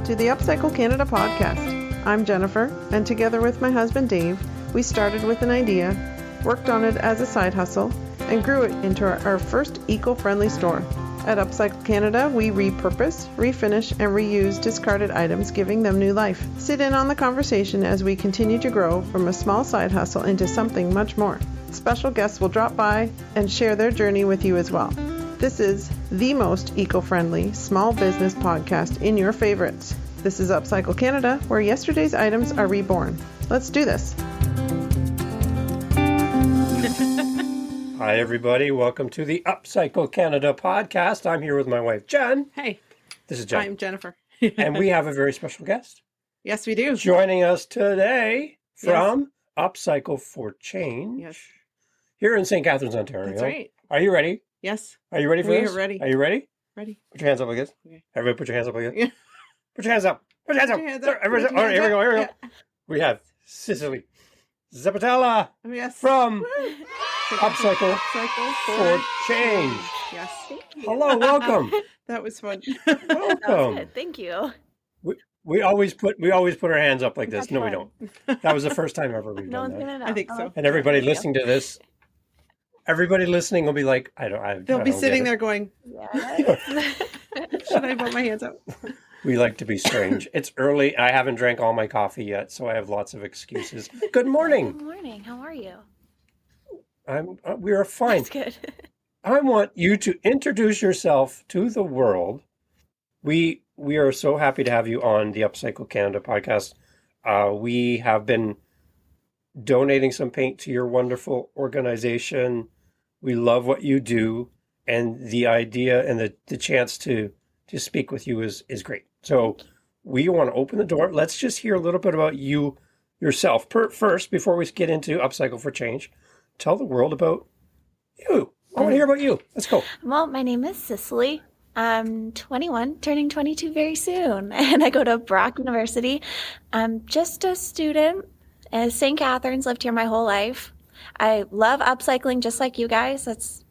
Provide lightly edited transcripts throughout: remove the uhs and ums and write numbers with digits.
to the Upcycle Canada Podcast. I'm Jennifer, and together with my husband Dave, we started with an idea, worked on it as a side hustle, and grew it into our first eco-friendly store. At UpCycle Canada, we repurpose, refinish, and reuse discarded items, giving them new life. Sit in on the conversation as we continue to grow from a small side hustle into something much more. Special guests will drop by and share their journey with you as well. This is the most eco-friendly small business podcast in your favorites. This is UpCycle Canada, where yesterday's items are reborn. Let's do this. Hi, everybody. Welcome to the UpCycle Canada Podcast. I'm here with my wife, Jen. Hey. This is Jen. I'm Jennifer. And we have a very special guest. Yes, we do. Joining us today from Upcycle4Change. Yes. Here in St. Catharines, Ontario. That's right. Are you ready? Yes. Are you ready for this? We are ready. Are you ready? Ready. Put your hands up like this. Okay. Everybody put your hands up like this. Yeah. Put your hands up. Put your hands up. Put your hands up. Everybody, Put your all right, here we go. Here we go. Yeah. We have Cecily Zeppetella Oh, yes. from Upcycle Upcycle4Change. Yes. Hello, welcome. That was fun. Welcome. Good. Thank you. We always put our hands up like this. That's No, we fun. don't. That was the first time ever we've No done one's that. gonna know. I think so. And everybody Thank you. listening to this, everybody listening will be like, They'll be sitting there going, Yes. should I put my hands up? We like to be strange. It's early. I haven't drank all my coffee yet, so I have lots of excuses. Good morning. Good morning. How are you? We are fine. That's good. I want you to introduce yourself to the world. We are so happy to have you on the UpCycle Canada podcast. We have been donating some paint to your wonderful organization. We love what you do, and the idea and the chance to speak with you is great. So we want to open the door. Let's just hear a little bit about you yourself. First, before we get into Upcycle4Change, tell the world about you. I want to hear about you. Let's go. Well, my name is Cecily. I'm 21, turning 22 very soon, and I go to Brock University. I'm just a student at St. Catharines, lived here my whole life. I love upcycling just like you guys. That's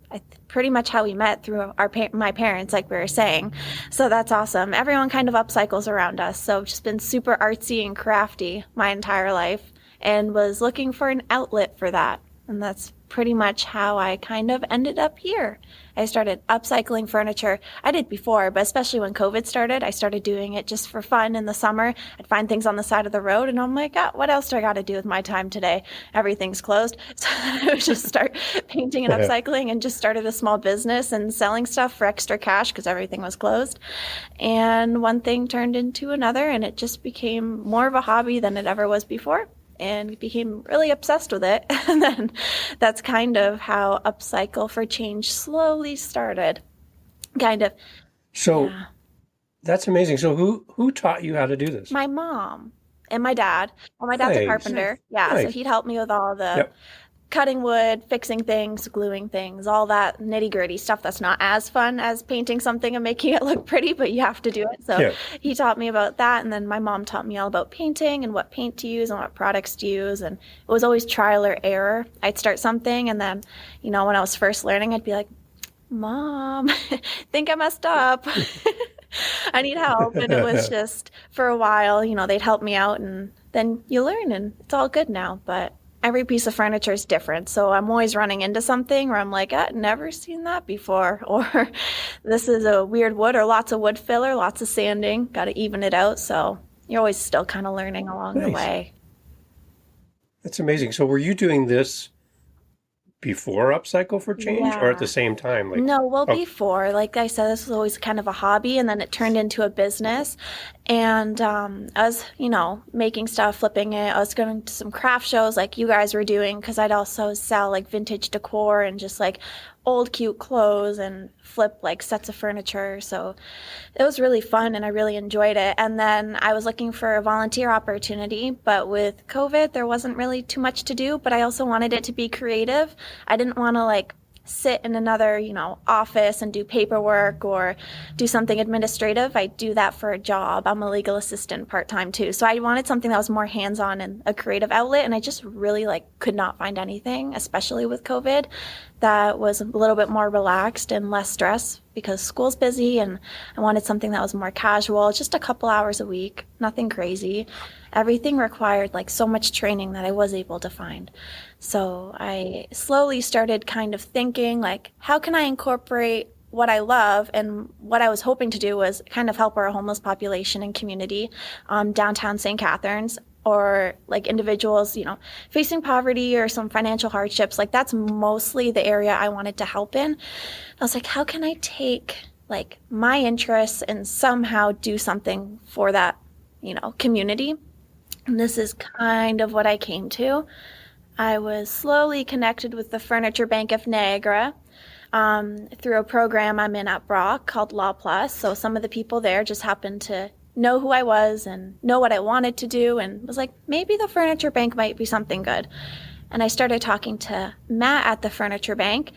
pretty much how we met through my parents, like we were saying. So that's awesome. Everyone kind of upcycles around us. So I've just been super artsy and crafty my entire life and was looking for an outlet for that. And that's pretty much how I kind of ended up here. I started upcycling furniture. I did before, but especially when COVID started, I started doing it just for fun in the summer. I'd find things on the side of the road and I'm like, oh, what else do I got to do with my time today? Everything's closed. So I would just start painting and upcycling and just started a small business and selling stuff for extra cash because everything was closed. And one thing turned into another and it just became more of a hobby than it ever was before. And became really obsessed with it. And then that's kind of how Upcycle4Change slowly started. Kind of. So yeah. That's amazing. So who taught you how to do this? My mom and my dad. Well, my dad's a Nice. carpenter. Yeah, Nice. so he'd help me with all the Yep. cutting wood, fixing things, gluing things, all that nitty-gritty stuff that's not as fun as painting something and making it look pretty, but you have to do it. So Yeah. he taught me about that, and then my mom taught me all about painting and what paint to use and what products to use, and it was always trial or error. I'd start something, and then, when I was first learning, I'd be like, Mom, think I messed up. I need help. And it was just, for a while, they'd help me out, and then you learn, and it's all good now, but every piece of furniture is different. So I'm always running into something where I'm like, I've never seen that before. Or this is a weird wood, or lots of wood filler, lots of sanding, got to even it out. So you're always still kind of learning along the Nice. way. That's amazing. So were you doing this before Upcycle4Change or at the same time? No, well, Oh. before, like I said, this was always kind of a hobby, and then it turned into a business. And I was, making stuff, flipping it. I was going to some craft shows like you guys were doing, because I'd also sell like vintage decor and just like old cute clothes and flip like sets of furniture. So it was really fun and I really enjoyed it. And then I was looking for a volunteer opportunity, but with COVID, there wasn't really too much to do, but I also wanted it to be creative. I didn't want to like sit in another, office and do paperwork or do something administrative. I do that for a job. I'm a legal assistant part-time too. So I wanted something that was more hands-on and a creative outlet. And I just really could not find anything, especially with COVID. that was a little bit more relaxed and less stress because school's busy, and I wanted something that was more casual, just a couple hours a week, nothing crazy. Everything required like so much training that I was able to find. So I slowly started kind of thinking like, how can I incorporate what I love? And what I was hoping to do was kind of help our homeless population and community downtown St. Catharines, or like individuals, facing poverty or some financial hardships. Like that's mostly the area I wanted to help in. I was like, how can I take like my interests and somehow do something for that, community? And this is kind of what I came to. I was slowly connected with the Furniture Bank of Niagara through a program I'm in at Brock called Law Plus. So some of the people there just happened to know who I was and know what I wanted to do, and was like, maybe the Furniture Bank might be something good. And I started talking to Matt at the Furniture Bank,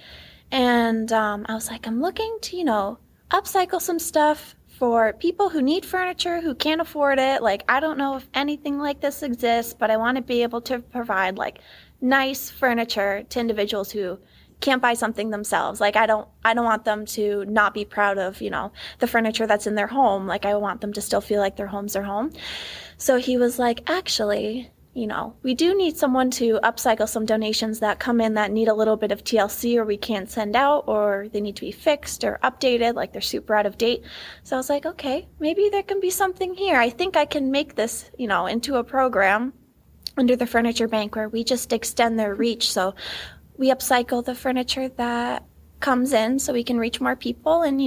and I was like, I'm looking to, upcycle some stuff for people who need furniture, who can't afford it. Like, I don't know if anything like this exists, but I want to be able to provide like nice furniture to individuals who can't buy something themselves. Like I don't want them to not be proud of, the furniture that's in their home. Like I want them to still feel like their home's their home. So he was like, actually, we do need someone to upcycle some donations that come in that need a little bit of TLC, or we can't send out, or they need to be fixed or updated, like they're super out of date. So I was like, okay, maybe there can be something here. I think I can make this, into a program under the Furniture Bank where we just extend their reach. So we upcycle the furniture that comes in so we can reach more people and,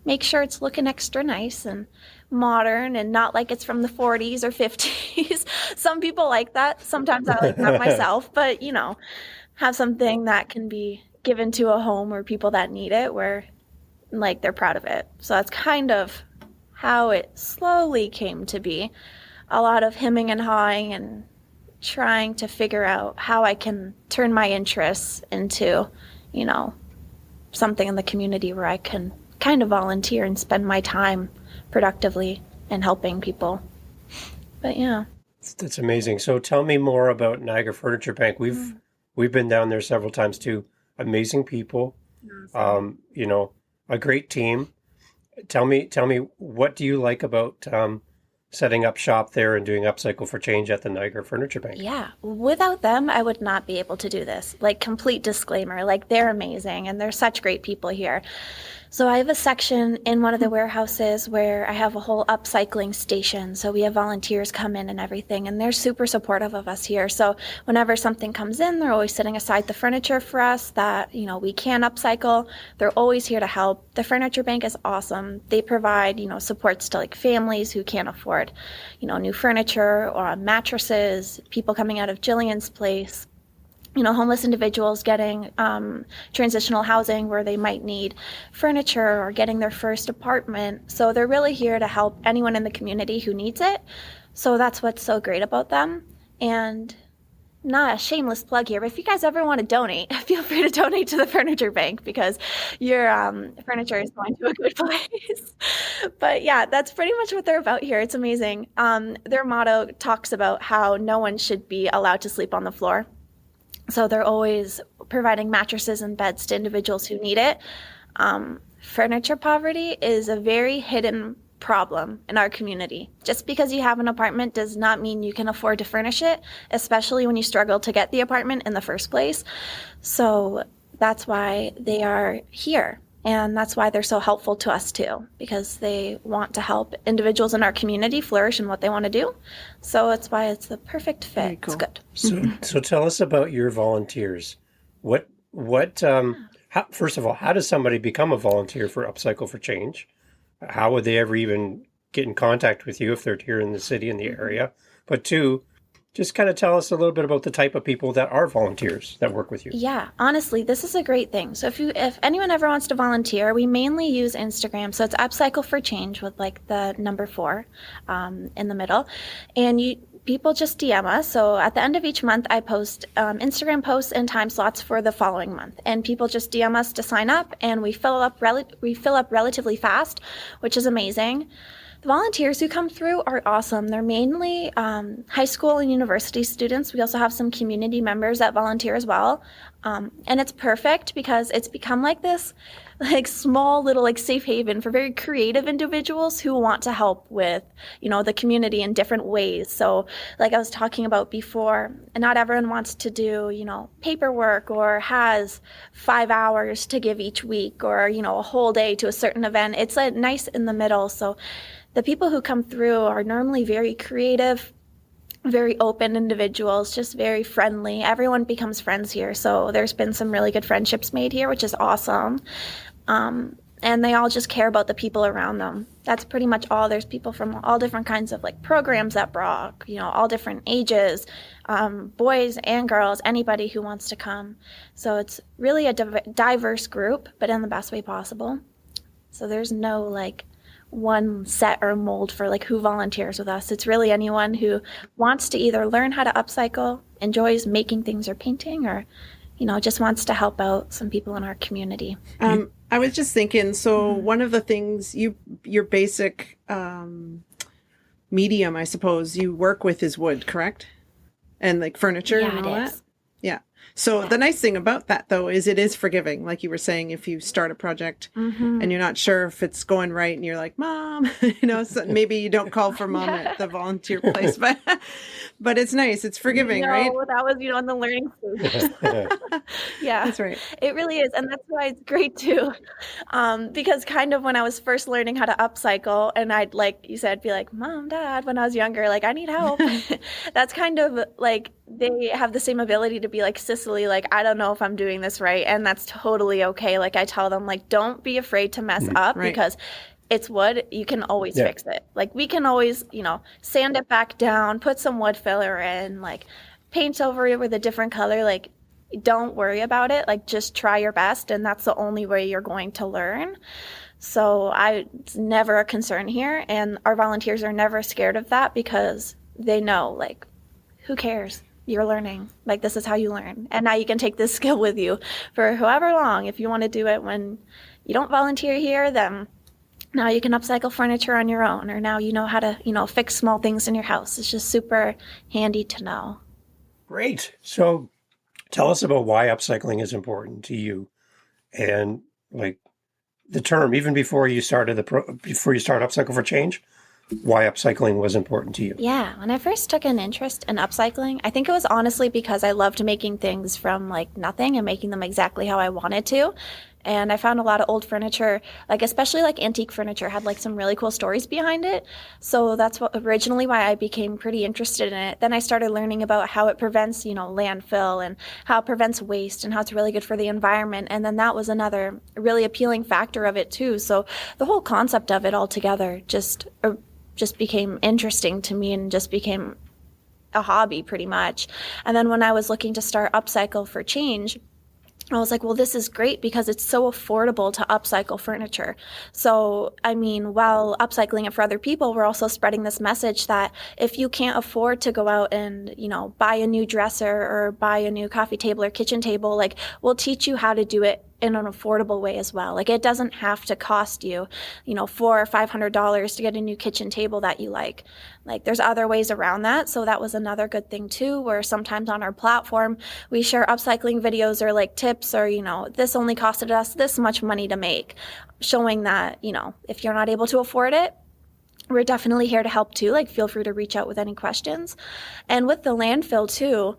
make sure it's looking extra nice and modern and not like it's from the 40s or 50s. Some people like that. Sometimes I like that myself, but, have something that can be given to a home or people that need it where like they're proud of it. So that's kind of how it slowly came to be. A lot of hemming and hawing and trying to figure out how I can turn my interests into, something in the community where I can kind of volunteer and spend my time productively and helping people. But yeah. That's amazing. So tell me more about Niagara Furniture Bank. We've been down there several times too. Amazing people. Awesome. A great team. Tell me what do you like about setting up shop there and doing Upcycle4Change at the Niagara Furniture Bank? Yeah. Without them, I would not be able to do this. Like, complete disclaimer, like they're amazing and they're such great people here. So I have a section in one of the warehouses where I have a whole upcycling station. So we have volunteers come in and everything, and they're super supportive of us here. So whenever something comes in, they're always setting aside the furniture for us that, we can upcycle. They're always here to help. The Furniture Bank is awesome. They provide, supports to like families who can't afford, new furniture or mattresses, people coming out of Jillian's place. Homeless individuals getting transitional housing where they might need furniture or getting their first apartment. So they're really here to help anyone in the community who needs it. So that's what's so great about them. And not a shameless plug here, but if you guys ever want to donate, feel free to donate to the Furniture Bank because your furniture is going to a good place. But yeah, that's pretty much what they're about here. It's amazing. Their motto talks about how no one should be allowed to sleep on the floor. So they're always providing mattresses and beds to individuals who need it. Furniture poverty is a very hidden problem in our community. Just because you have an apartment does not mean you can afford to furnish it, especially when you struggle to get the apartment in the first place. So that's why they are here. And that's why they're so helpful to us too, because they want to help individuals in our community flourish in what they want to do. So that's why it's the perfect fit. Cool. It's good. So tell us about your volunteers. First of all, how does somebody become a volunteer for Upcycle4Change? How would they ever even get in contact with you if they're here in the city, in the area? But two, just kind of tell us a little bit about the type of people that are volunteers that work with you. Yeah, honestly, this is a great thing. So if anyone ever wants to volunteer, we mainly use Instagram. So it's Upcycle4Change with like the number 4 in the middle. And people just DM us. So at the end of each month, I post Instagram posts and time slots for the following month. And people just DM us to sign up, and we fill up relatively fast, which is amazing. The volunteers who come through are awesome. They're mainly high school and university students. We also have some community members that volunteer as well. And it's perfect because it's become like this like small little like safe haven for very creative individuals who want to help with, the community in different ways. So like I was talking about before, not everyone wants to do, paperwork or has 5 hours to give each week or, a whole day to a certain event. It's like nice in the middle. So the people who come through are normally very creative, very open individuals, just very friendly. Everyone becomes friends here. So there's been some really good friendships made here, which is awesome. And they all just care about the people around them. That's pretty much all. There's people from all different kinds of like programs at Brock, all different ages, boys and girls, anybody who wants to come. So it's really a diverse group, but in the best way possible. So there's no like one set or mold for like who volunteers with us. It's really anyone who wants to either learn how to upcycle, enjoys making things or painting, or just wants to help out some people in our community. I was just thinking, so one of the things your basic medium, I suppose, you work with is wood, correct? And like furniture and all that? Yeah. So the nice thing about that, though, is it is forgiving. Like you were saying, if you start a project and you're not sure if it's going right and you're like, Mom, so maybe you don't call for Mom at the volunteer place, but it's nice. It's forgiving, right? No, that was, in the learning stage. Yeah, that's right. It really is. And that's why it's great too. Because kind of when I was first learning how to upcycle, and I'd, like you said, be like, Mom, Dad, when I was younger, like, I need help. That's kind of like, they have the same ability to be like, Cecily, like, I don't know if I'm doing this right. And that's totally okay. Like I tell them, like, don't be afraid to mess up because it's wood. You can always fix it. Like we can always, sand it back down, put some wood filler in, like paint over it with a different color. Like don't worry about it. Like just try your best. And that's the only way you're going to learn. So it's never a concern here. And our volunteers are never scared of that because they know, like, who cares? You're learning. Like, this is how you learn. And now you can take this skill with you for however long. If you want to do it when you don't volunteer here, then now you can upcycle furniture on your own, or now you know how to, fix small things in your house. It's just super handy to know. Great. So tell us about why upcycling is important to you, and like the term, even before you started before you started Upcycle4Change, why upcycling was important to you. Yeah, when I first took an interest in upcycling, I think it was honestly because I loved making things from like nothing and making them exactly how I wanted to. And I found a lot of old furniture, like especially like antique furniture, had like some really cool stories behind it. So that's originally why I became pretty interested in it. Then I started learning about how it prevents, landfill, and how it prevents waste, and how it's really good for the environment. And then that was another really appealing factor of it too. So the whole concept of it altogether just became interesting to me and just became a hobby pretty much. And then when I was looking to start Upcycle4Change, I was like, well, this is great because it's so affordable to upcycle furniture. So, I mean, while upcycling it for other people, we're also spreading this message that if you can't afford to go out and, buy a new dresser or buy a new coffee table or kitchen table, like, we'll teach you how to do it in an affordable way as well. Like, it doesn't have to cost you, $400 or $500 to get a new kitchen table that you like. Like, there's other ways around that. So that was another good thing too, where sometimes on our platform, we share upcycling videos or like tips or, this only costed us this much money to make, showing that, if you're not able to afford it, we're definitely here to help too. Like, feel free to reach out with any questions. And with the landfill too,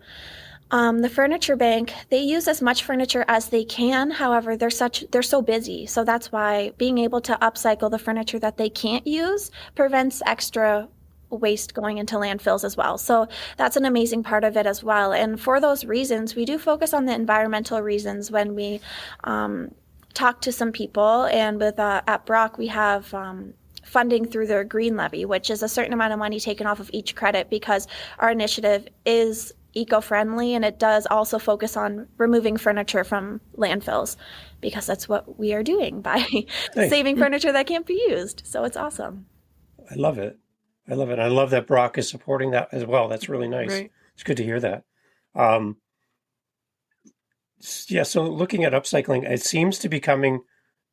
the furniture bank, they use as much furniture as they can. However, they're so busy. So that's why being able to upcycle the furniture that they can't use prevents extra waste going into landfills as well. So that's an amazing part of it as well. And for those reasons, we do focus on the environmental reasons when we talk to some people. And with at Brock, we have funding through their green levy, which is a certain amount of money taken off of each credit because our initiative is eco-friendly, and it does also focus on removing furniture from landfills because that's what we are doing by saving furniture that can't be used. So it's awesome. I love it. I love it. I love that Brock is supporting that as well. That's really nice. Right. It's good to hear that. Yeah, so looking at upcycling, it seems to be becoming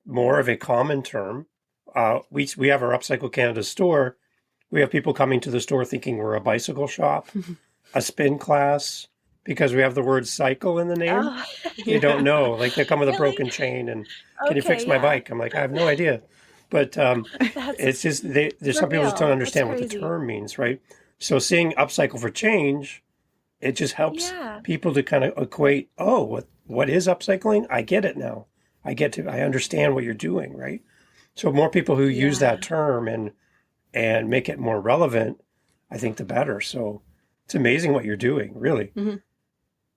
more of a common term. We have our UpCycle Canada store. We have people coming to the store thinking we're a bicycle shop, a spin class, because we have the word cycle in the name. Oh, They don't know. Like they come with a really? broken chain and can you fix Okay, my yeah. bike? I'm like, I have no idea. But That's it's just there's for some people just don't real. That's understand what the crazy. term means, right? So seeing Upcycle4Change, it just helps Yeah. people to kind of equate, oh, what is upcycling? I get it now. I understand what you're doing, right? So more people who use Yeah. that term and make it more relevant, I think the better. So it's amazing what you're doing, really. Mm-hmm.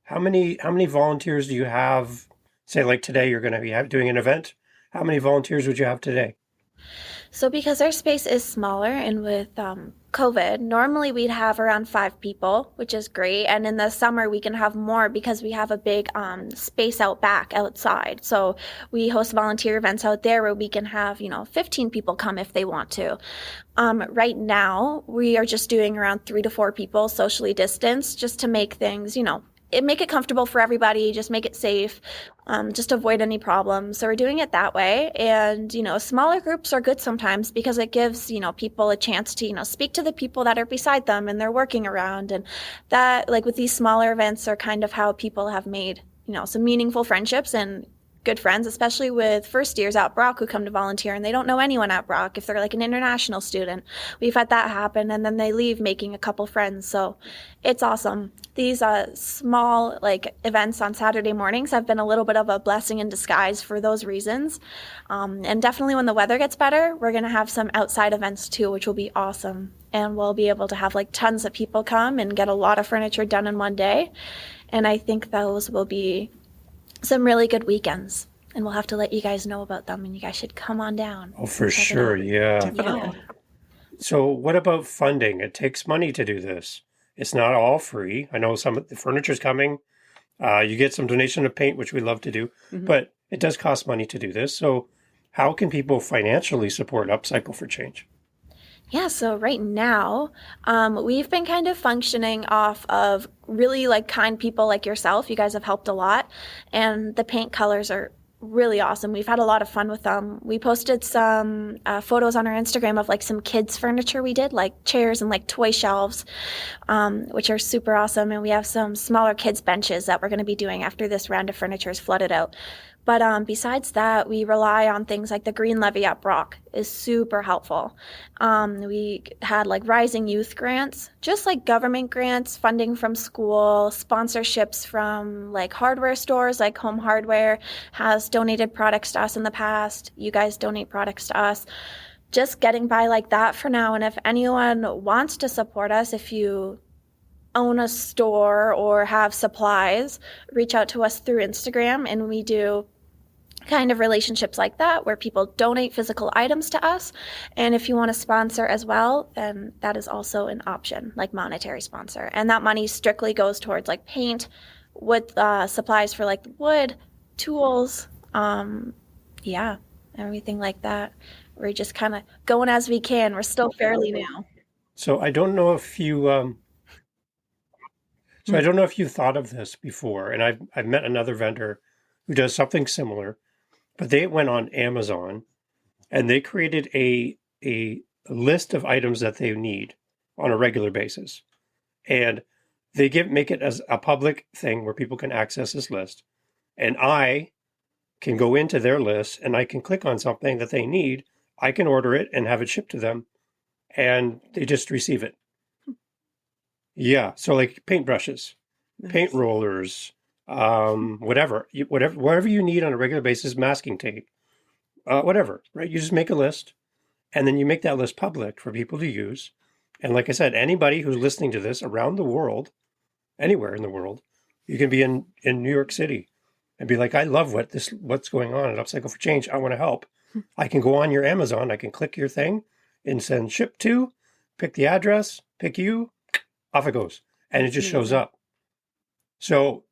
How many volunteers do you have? Say like today you're going to be doing an event. How many volunteers would you have today? So because our space is smaller and with COVID, normally we'd have around 5 people, which is great. And in the summer we can have more because we have a big space out back outside. So we host volunteer events out there where we can have, 15 people come if they want to. Right now we are just doing around 3 to 4 people socially distanced just to make things, make it comfortable for everybody, just make it safe, just avoid any problems. So we're doing it that way. And, smaller groups are good sometimes because it gives, people a chance to, speak to the people that are beside them and they're working around. And that, like with these smaller events, are kind of how people have made, some meaningful friendships and good friends, especially with first years at Brock who come to volunteer and they don't know anyone at Brock if they're like an international student. We've had that happen and then they leave making a couple friends. So it's awesome. These small events on Saturday mornings have been a little bit of a blessing in disguise for those reasons. And definitely when the weather gets better, we're going to have some outside events too, which will be awesome. And we'll be able to have tons of people come and get a lot of furniture done in one day. And I think those will be some really good weekends, and we'll have to let you guys know about them, and you guys should come on down. Oh, for sure. Yeah. Definitely. So what about funding? It takes money to do this. It's not all free. I know some of the furniture's coming. You get some donation of paint, which we love to do, but it does cost money to do this. So how can people financially support Upcycle4Change? Yeah, so right now, we've been kind of functioning off of really kind people like yourself. You guys have helped a lot, and the paint colors are really awesome. We've had a lot of fun with them. We posted some photos on our Instagram of some kids' furniture we did, like chairs and toy shelves, which are super awesome. And we have some smaller kids' benches that we're going to be doing after this round of furniture is flooded out. But besides that, we rely on things like the Green Levy at Brock is super helpful. We had rising youth grants, just government grants, funding from school, sponsorships from hardware stores, like Home Hardware has donated products to us in the past. You guys donate products to us. Just getting by like that for now. And if anyone wants to support us, if you own a store or have supplies, reach out to us through Instagram, and we do kind of relationships like that where people donate physical items to us. And if you want to sponsor as well, then that is also an option, monetary sponsor. And that money strictly goes towards paint, wood, supplies for wood, tools, everything like that. We're just kind of going as we can. We're still fairly new. So I don't know if you I don't know if you thought of this before, and I've met another vendor who does something similar, but they went on Amazon and they created a list of items that they need on a regular basis, and they make it as a public thing where people can access this list, and I can go into their list and I can click on something that they need. I can order it and have it shipped to them, and they just receive it. Yeah, so paintbrushes, paint rollers, whatever you need on a regular basis, masking tape, whatever, right? You just make a list, and then you make that list public for people to use. And like I said, anybody who's listening to this around the world, anywhere in the world, you can be in New York City and be like, I love what's going on at Upcycle4Change. I want to help. I can go on your Amazon, I can click your thing and send ship to, pick the address, pick you, off it goes. And it just shows up. So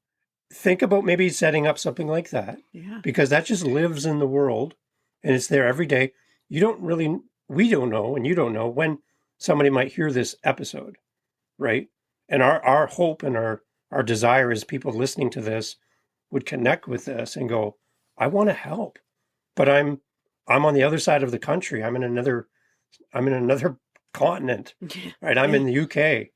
think about maybe setting up something like that, because that just lives in the world and it's there every day. We don't know, and you don't know when somebody might hear this episode, right? And our hope and our desire is people listening to this would connect with this and go, I want to help, but I'm on the other side of the country. I'm in another continent, right? I'm in the UK,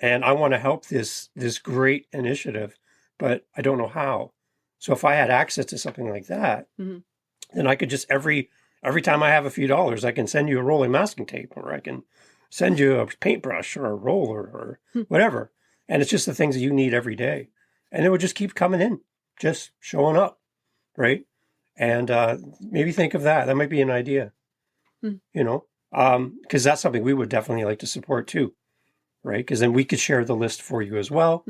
and I want to help this great initiative, but I don't know how. So if I had access to something like that, then I could just every time I have a few dollars, I can send you a rolling masking tape, or I can send you a paintbrush or a roller or whatever. And it's just the things that you need every day. And it would just keep coming in, just showing up, right? And maybe think of that. That might be an idea, because that's something we would definitely like to support too, right? Because then we could share the list for you as well.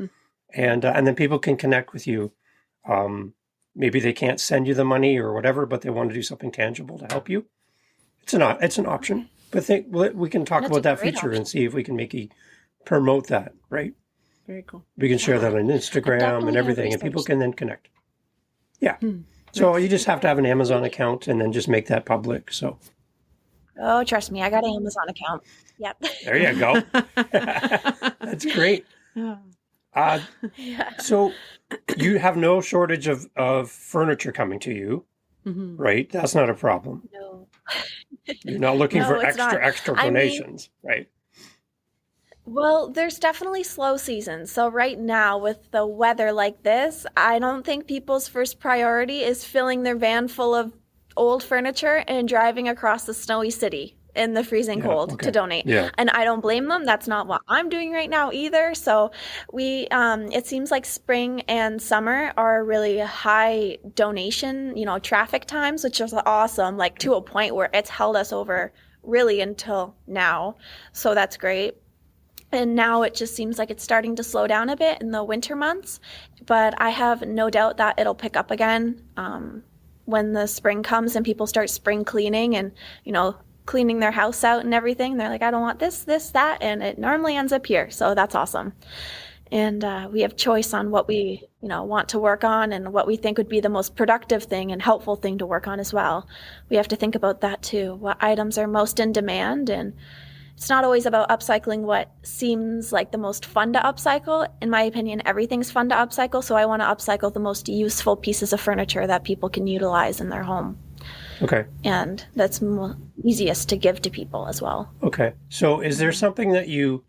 And then people can connect with you. Maybe they can't send you the money or whatever, but they want to do something tangible to help you. It's an option. But we can talk about that future and see if we can promote that, right? Very cool. We can share that on Instagram and everything, and people can then connect. Yeah. So you just have to have an Amazon account and then just make that public. So. Oh, trust me, I got an Amazon account. Yep. There you go. That's great. So you have no shortage of furniture coming to you, right? That's not a problem. No. You're not looking for extra I mean, donations, right? Well, there's definitely slow seasons. So right now with the weather like this, I don't think people's first priority is filling their van full of old furniture and driving across the snowy city in the freezing cold to donate. Yeah. And I don't blame them. That's not what I'm doing right now either. So it seems like spring and summer are really high donation, traffic times, which is awesome, like to a point where it's held us over really until now. So that's great. And now it just seems like it's starting to slow down a bit in the winter months, but I have no doubt that it'll pick up again when the spring comes and people start spring cleaning and, cleaning their house out and everything. They're like, I don't want this, that, and it normally ends up here. So that's awesome. And we have choice on what we, want to work on and what we think would be the most productive thing and helpful thing to work on as well. We have to think about that too. What items are most in demand, and it's not always about upcycling what seems like the most fun to upcycle. In my opinion, everything's fun to upcycle, so I want to upcycle the most useful pieces of furniture that people can utilize in their home. Okay. And that's easiest to give to people as well. Okay. So is there something that you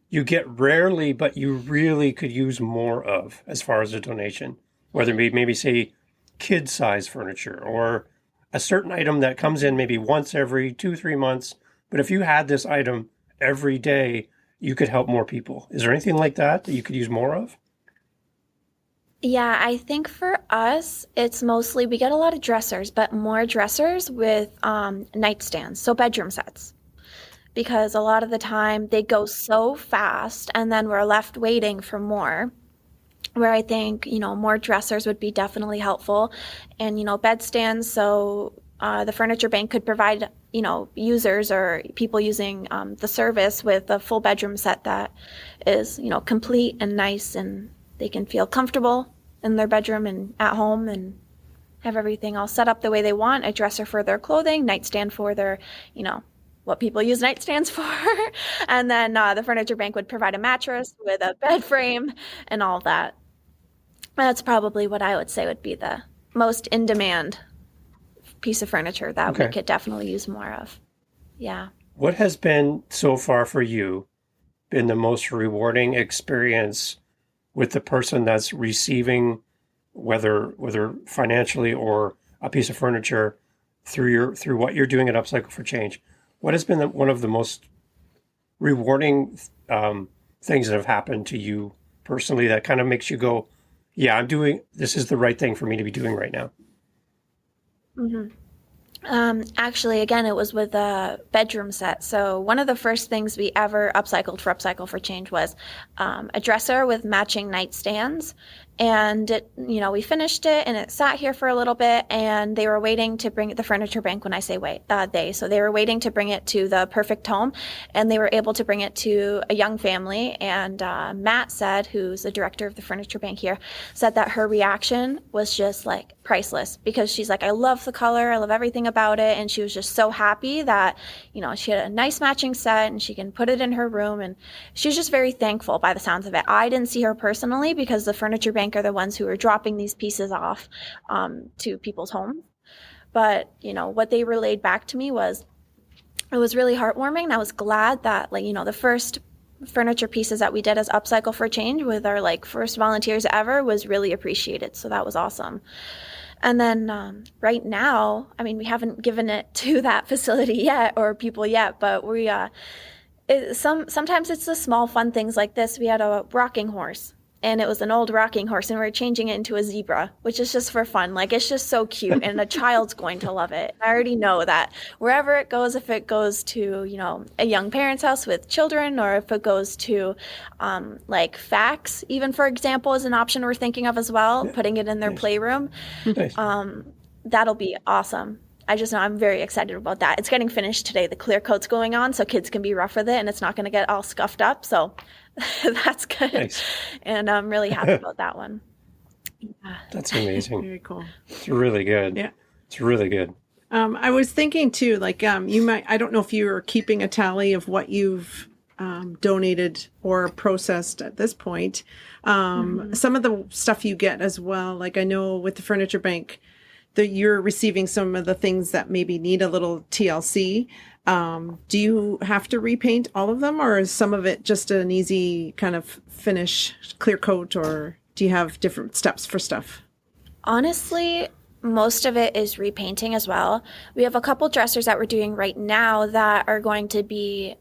get rarely, but you really could use more of as far as a donation? Whether maybe say kid-size furniture or a certain item that comes in maybe once every 2-3 months. But if you had this item every day, you could help more people. Is there anything like that you could use more of? Yeah, I think for us, it's mostly, we get a lot of dressers, but more dressers with nightstands, so bedroom sets. Because a lot of the time they go so fast and then we're left waiting for more. Where I think, more dressers would be definitely helpful. And, bed stands, so the furniture bank could provide, users or people using the service with a full bedroom set that is, complete and nice, and they can feel comfortable in their bedroom and at home and have everything all set up the way they want. A dresser for their clothing, nightstand for their, what people use nightstands for. And then the furniture bank would provide a mattress with a bed frame and all that. That's probably what I would say would be the most in-demand piece of furniture that we could definitely use more of. Yeah. What has been so far for you been the most rewarding experience with the person that's receiving, whether financially or a piece of furniture through what you're doing at Upcycle4Change? What has been one of the most rewarding things that have happened to you personally that kind of makes you go, yeah, this is the right thing for me to be doing right now? Mm-hmm. Actually, again, it was with a bedroom set. So one of the first things we ever upcycled for Upcycle4Change was a dresser with matching nightstands. And we finished it and it sat here for a little bit, and they were waiting to bring the furniture bank. When I say so they were waiting to bring it to the perfect home, and they were able to bring it to a young family. And Matt said, who's the director of the furniture bank here, said that her reaction was just like priceless, because she's like, I love the color, I love everything about it. And she was just so happy that, she had a nice matching set and she can put it in her room. And she was just very thankful by the sounds of it. I didn't see her personally, because the furniture bank are the ones who are dropping these pieces off to people's homes. But, what they relayed back to me was, it was really heartwarming. And I was glad that, the first furniture pieces that we did as Upcycle4Change with our first volunteers ever was really appreciated. So that was awesome. And then right now, we haven't given it to that facility yet or people yet, but we sometimes it's the small fun things like this. We had a rocking horse, and it was an old rocking horse, and we're changing it into a zebra, which is just for fun. It's just so cute, and a child's going to love it. I already know that wherever it goes, if it goes to, a young parent's house with children, or if it goes to FACS, even, for example, is an option we're thinking of as well, putting it in their playroom. Nice. That'll be awesome. I just know I'm very excited about that. It's getting finished today. The clear coat's going on, so kids can be rough with it, and it's not going to get all scuffed up. So that's good. Nice. And I'm really happy about that one. Yeah. That's amazing. Very cool. It's really good. Yeah. It's really good. I was thinking too, you might, I don't know if you're keeping a tally of what you've donated or processed at this point. Some of the stuff you get as well, I know with the furniture bank, that you're receiving some of the things that maybe need a little TLC. Do you have to repaint all of them, or is some of it just an easy kind of finish, clear coat, or do you have different steps for stuff? Honestly, most of it is repainting as well. We have a couple dressers that we're doing right now that are going to be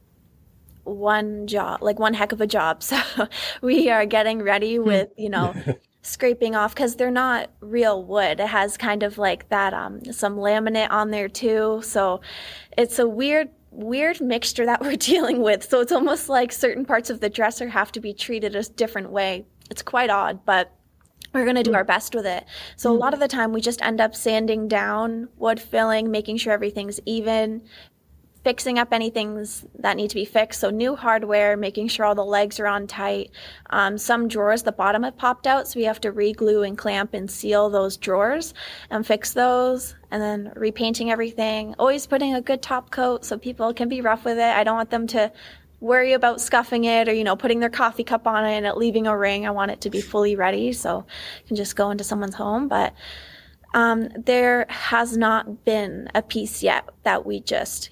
one heck of a job. So we are getting ready with, scraping off, because they're not real wood. It has kind of that some laminate on there too. So it's a weird mixture that we're dealing with. So it's almost like certain parts of the dresser have to be treated a different way. It's quite odd, but we're going to do our best with it. So a lot of the time we just end up sanding down, wood filling, making sure everything's even, fixing up anything that need to be fixed. So new hardware, making sure all the legs are on tight. Some drawers, the bottom have popped out, so we have to re-glue and clamp and seal those drawers and fix those. And then repainting everything. Always putting a good top coat so people can be rough with it. I don't want them to worry about scuffing it or, putting their coffee cup on it and it leaving a ring. I want it to be fully ready so it can just go into someone's home. But there has not been a piece yet that we just,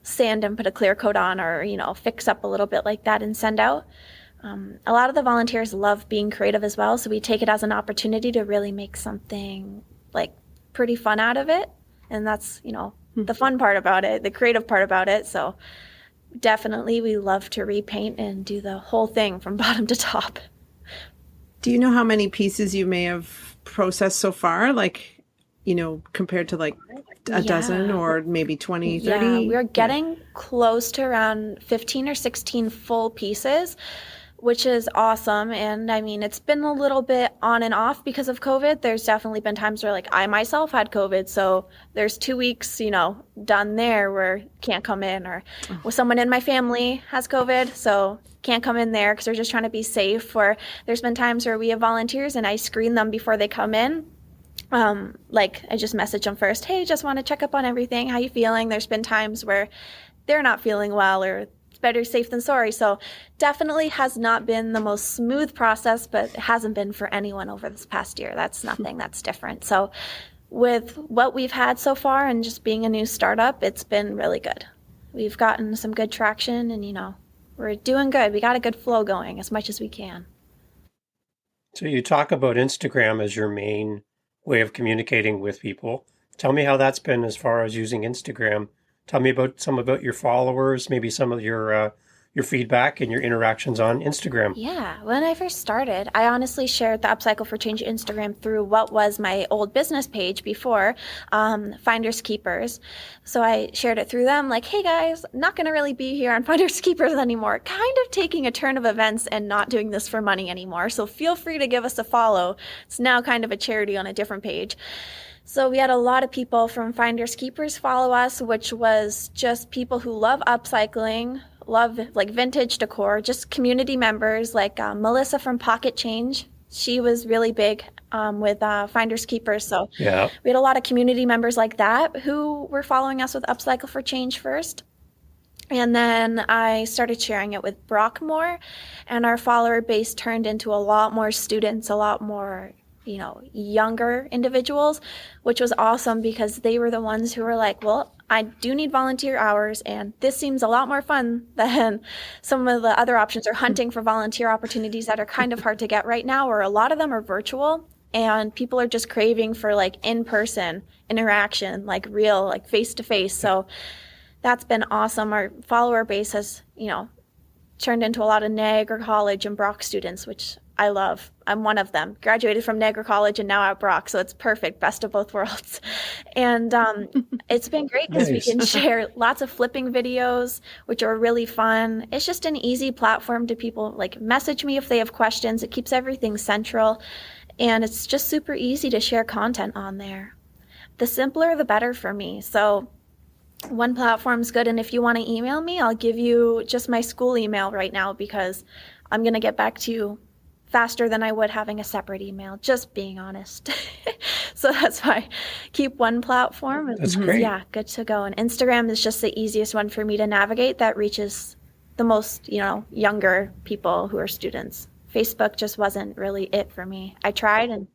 sand and put a clear coat on, or fix up a little bit like that and send out. A lot of the volunteers love being creative as well, so we take it as an opportunity to really make something pretty fun out of it, and that's the fun part about it, the creative part about it. So definitely we love to repaint and do the whole thing from bottom to top. Do you know how many pieces you may have processed so far, compared to a dozen or maybe 20, 30? Yeah, we're getting close to around 15 or 16 full pieces, which is awesome. And it's been a little bit on and off because of COVID. There's definitely been times where I myself had COVID. So there's 2 weeks, done there where can't come in, or someone in my family has COVID. So can't come in there because they're just trying to be safe. Or there's been times where we have volunteers and I screen them before they come in. I just message them first. Hey, just want to check up on everything. How you feeling? There's been times where they're not feeling well, or it's better safe than sorry. So definitely has not been the most smooth process, but it hasn't been for anyone over this past year. That's nothing that's different. So with what we've had so far and just being a new startup, it's been really good. We've gotten some good traction and, we're doing good. We got a good flow going as much as we can. So you talk about Instagram as your main way of communicating with people. Tell me how that's been as far as using Instagram. Tell me about your followers, maybe some of your your feedback and your interactions on Instagram. Yeah, when I first started, I honestly shared the Upcycle4Change Instagram through what was my old business page before, Finders Keepers. So I shared it through them, like, hey guys, not going to really be here on Finders Keepers anymore. Kind of taking a turn of events and not doing this for money anymore. So feel free to give us a follow. It's now kind of a charity on a different page. So we had a lot of people from Finders Keepers follow us, which was just people who love upcycling, love like vintage decor, just community members like Melissa from Pocket Change. She was really big with Finders Keepers. So Yeah. we had a lot of community members like that who were following us with Upcycle4Change first. And then I started sharing it with Brock more, and our follower base turned into a lot more students, a lot more younger individuals, which was awesome because they were the ones who were like, well, I do need volunteer hours, and this seems a lot more fun than some of the other options, or hunting for volunteer opportunities that are kind of hard to get right now, or a lot of them are virtual, and people are just craving for like in-person interaction, like real, like face-to-face. So that's been awesome. Our follower base has, turned into a lot of Niagara College and Brock students, which I love. I'm one of them. Graduated from Niagara College and now at Brock, so it's perfect, best of both worlds. And it's been great because we can share lots of flipping videos, which are really fun. It's just an easy platform to people, like message me if they have questions. It keeps everything central, and it's just super easy to share content on there. The simpler, the better for me. So one platform's good, and if you want to email me, I'll give you just my school email right now because I'm going to get back to you faster than I would having a separate email, just being honest. So that's why I keep one platform. That's great. Yeah, good to go. And Instagram is just the easiest one for me to navigate that reaches the most, younger people who are students. Facebook just wasn't really it for me. I tried, and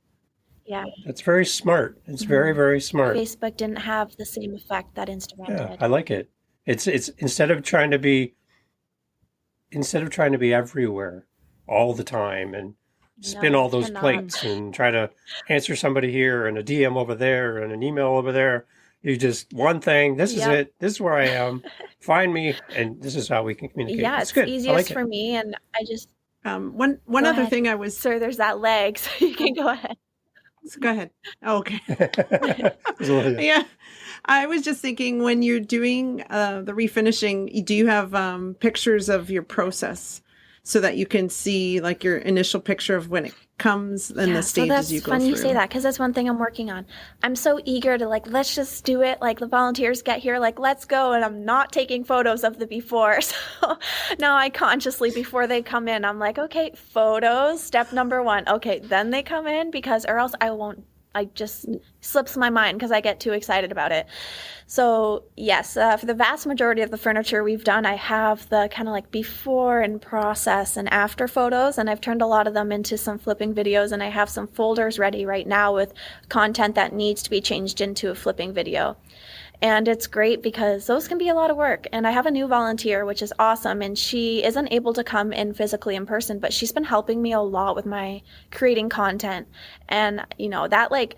yeah. That's very smart. It's very, very smart. Facebook didn't have the same effect that Instagram did. I like it. It's instead of trying to be everywhere all the time and spin all those plates and try to answer somebody here and a DM over there and an email over there. You just one thing. This is it. This is where I am. Find me, and this is how we can communicate. Yeah, it's good. Easiest for me, and I just one other thing I was. Sir, there's that leg, so you can go ahead. So go ahead. Oh, okay. Yeah. I was just thinking, when you're doing the refinishing, do you have pictures of your process so that you can see like your initial picture of when it comes and the stages you go through? That's funny you say that, because that's one thing I'm working on. I'm so eager to let's just do it. Like the volunteers get here, let's go. And I'm not taking photos of the before. So now I consciously, before they come in, I'm like, okay, photos, step number 1. Okay, then they come in, because or else I just slips my mind because I get too excited about it. So yes, for the vast majority of the furniture we've done, I have the kind of like before and process and after photos, and I've turned a lot of them into some flipping videos, and I have some folders ready right now with content that needs to be changed into a flipping video. And it's great because those can be a lot of work. And I have a new volunteer, which is awesome. And she isn't able to come in physically in person, but she's been helping me a lot with my creating content. And, that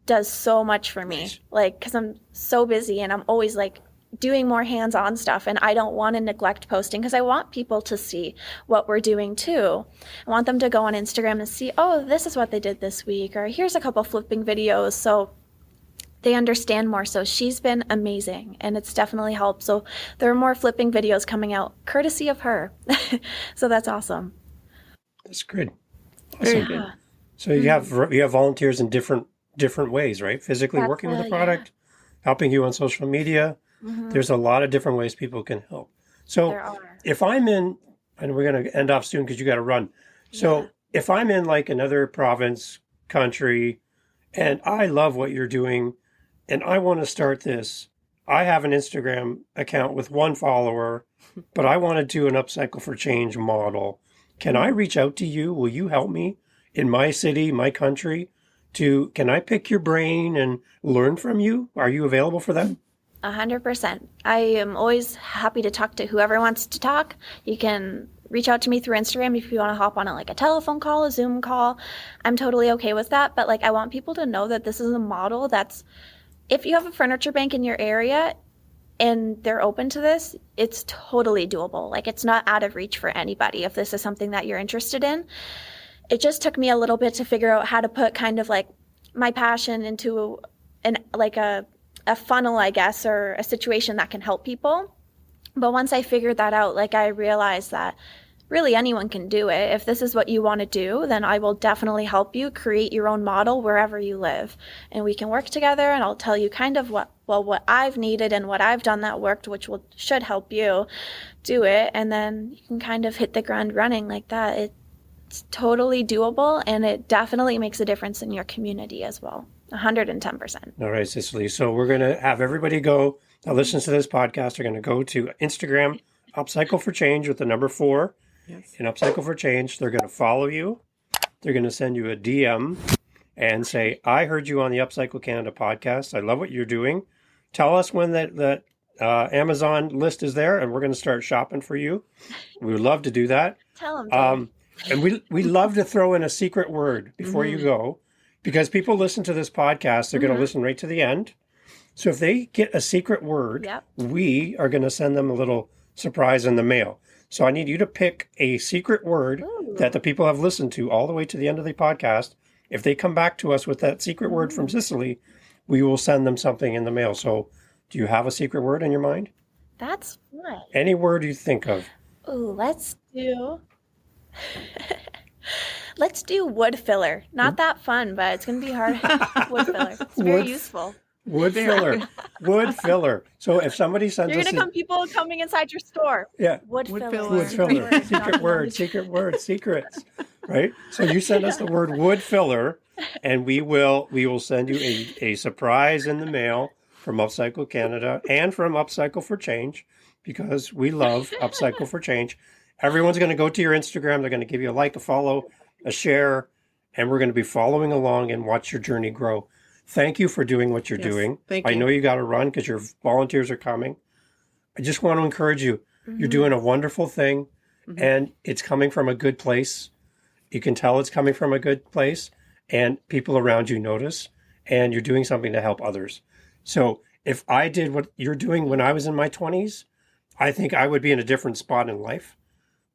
does so much for me. Because I'm so busy and I'm always doing more hands-on stuff. And I don't want to neglect posting because I want people to see what we're doing too. I want them to go on Instagram and see, oh, this is what they did this week, or here's a couple flipping videos. So they understand more. So she's been amazing, and it's definitely helped. So there are more flipping videos coming out courtesy of her. So that's awesome. That's good. Awesome. Very good. So you have volunteers in different ways, right? Physically working with the product, helping you on social media. Mm-hmm. There's a lot of different ways people can help. So if I'm in, and we're going to end off soon because you got to run. So if I'm in another province, country, and I love what you're doing, and I want to start this. I have an Instagram account with 1 follower, but I want to do an Upcycle4Change model. Can I reach out to you? Will you help me in my city, my country? Can I pick your brain and learn from you? Are you available for that? 100%. I am always happy to talk to whoever wants to talk. You can reach out to me through Instagram if you want to hop on a telephone call, a Zoom call. I'm totally okay with that. But I want people to know that this is a model that's, if you have a furniture bank in your area, and they're open to this, it's totally doable. Like, it's not out of reach for anybody if this is something that you're interested in. It just took me a little bit to figure out how to put kind of like my passion into a funnel, I guess, or a situation that can help people. But once I figured that out, like, I realized that really anyone can do it. If this is what you want to do, then I will definitely help you create your own model wherever you live. And we can work together, and I'll tell you kind of what I've needed and what I've done that worked, which should help you do it. And then you can kind of hit the ground running like that. It's totally doable, and it definitely makes a difference in your community as well. 110%. All right, Cecily. So we're going to have everybody go that listens to this podcast are going to go to Instagram, Upcycle4Change with the number 4. Yes. In Upcycle4Change, they're going to follow you. They're going to send you a DM and say, I heard you on the Upcycle Canada podcast. I love what you're doing. Tell us when that Amazon list is there, and we're going to start shopping for you. We would love to do that. Tell them. And we love to throw in a secret word before you go, because people listen to this podcast. They're going to listen right to the end. So if they get a secret word, we are going to send them a little surprise in the mail. So I need you to pick a secret word that the people have listened to all the way to the end of the podcast. If they come back to us with that secret word from Cecily, we will send them something in the mail. So do you have a secret word in your mind? That's fun. Any word you think of. Ooh, let's do wood filler. Not that fun, but it's going to be hard. Wood filler. It's very useful. Wood filler. Wood filler. So if somebody sends You're us... going to come people coming inside your store. Yeah. Wood filler. Wood filler. Secret word. Secrets. Right? So you send us the word wood filler, and we will send you a surprise in the mail from Upcycle Canada and from Upcycle4Change, because we love Upcycle4Change. Everyone's going to go to your Instagram. They're going to give you a like, a follow, a share, and we're going to be following along and watch your journey grow. Thank you for doing what you're doing. Thank you. I know you got to run because your volunteers are coming. I just want to encourage you. You're doing a wonderful thing, and it's coming from a good place. You can tell it's coming from a good place, and people around you notice, and you're doing something to help others. So if I did what you're doing when I was in my 20s, I think I would be in a different spot in life.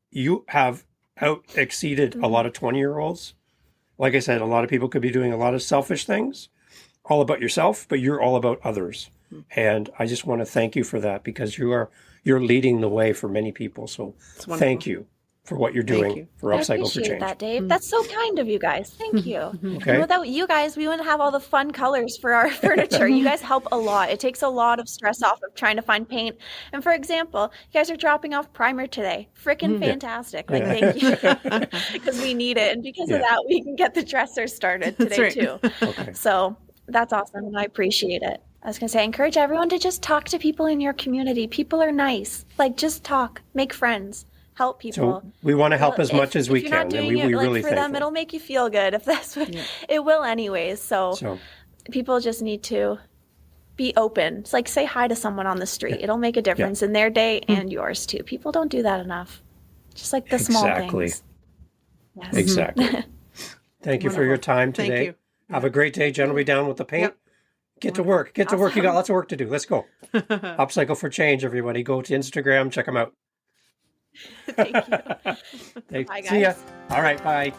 You have exceeded a lot of 20-year-olds. Like I said, a lot of people could be doing a lot of selfish things, all about yourself, but you're all about others. And I just want to thank you for that, because you're leading the way for many people. So thank you for what you're doing for I Upcycle for appreciate Change. that, Dave. That's so kind of you guys. Thank you. Okay. And without you guys, we wouldn't have all the fun colors for our furniture. You guys help a lot. It takes a lot of stress off of trying to find paint. And for example, you guys are dropping off primer today. Freaking fantastic. Like, thank you. Because we need it. And because of that, we can get the dresser started today too. Okay. So that's awesome. And I appreciate it. I was going to say, I encourage everyone to just talk to people in your community. People are nice. Like, just talk, make friends. Help people. So we want to help as much as we can, and we really for thankful. them, it'll make you feel good if that's what it will anyways. So people just need to be open. It's like, say hi to someone on the street. It'll make a difference in their day and yours too. People don't do that enough. Just like the small things. Yes. Exactly. Thank you for your time today. Thank you. Have a great day. Jen will be down with the paint. Get to work. Get to work. You got lots of work to do. Let's go. Upcycle4Change, everybody. Go to Instagram. Check them out. Thank you. Bye, guys. See ya. All right. Bye.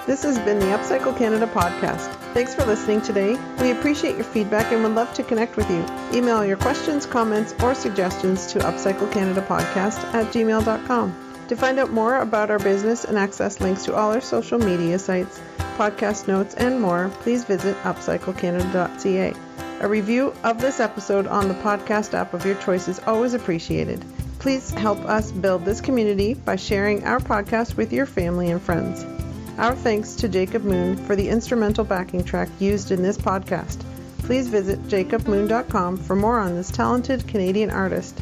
This has been the Upcycle Canada Podcast. Thanks for listening today. We appreciate your feedback and would love to connect with you. Email your questions, comments, or suggestions to upcyclecanadapodcast@gmail.com. To find out more about our business and access links to all our social media sites, podcast notes, and more, please visit upcyclecanada.ca. A review of this episode on the podcast app of your choice is always appreciated. Please help us build this community by sharing our podcast with your family and friends. Our thanks to Jacob Moon for the instrumental backing track used in this podcast. Please visit jacobmoon.com for more on this talented Canadian artist.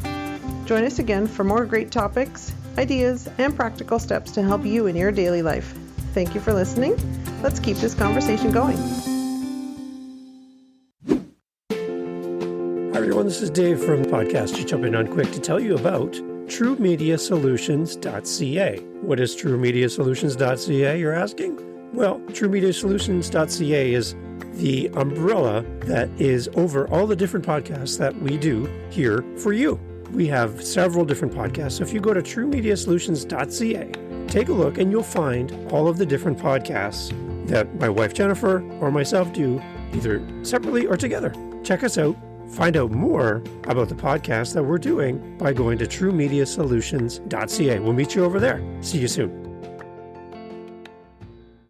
Join us again for more great topics, ideas, and practical steps to help you in your daily life. Thank you for listening. Let's keep this conversation going. Hi, everyone. This is Dave from the podcast. Just jumping on quick to tell you about TrueMediaSolutions.ca. What is TrueMediaSolutions.ca, you're asking? Well, TrueMediaSolutions.ca is the umbrella that is over all the different podcasts that we do here for you. We have several different podcasts. So if you go to TrueMediaSolutions.ca, take a look and you'll find all of the different podcasts that my wife Jennifer or myself do, either separately or together. Check us out. Find out more about the podcast that we're doing by going to TrueMediaSolutions.ca. We'll meet you over there. See you soon.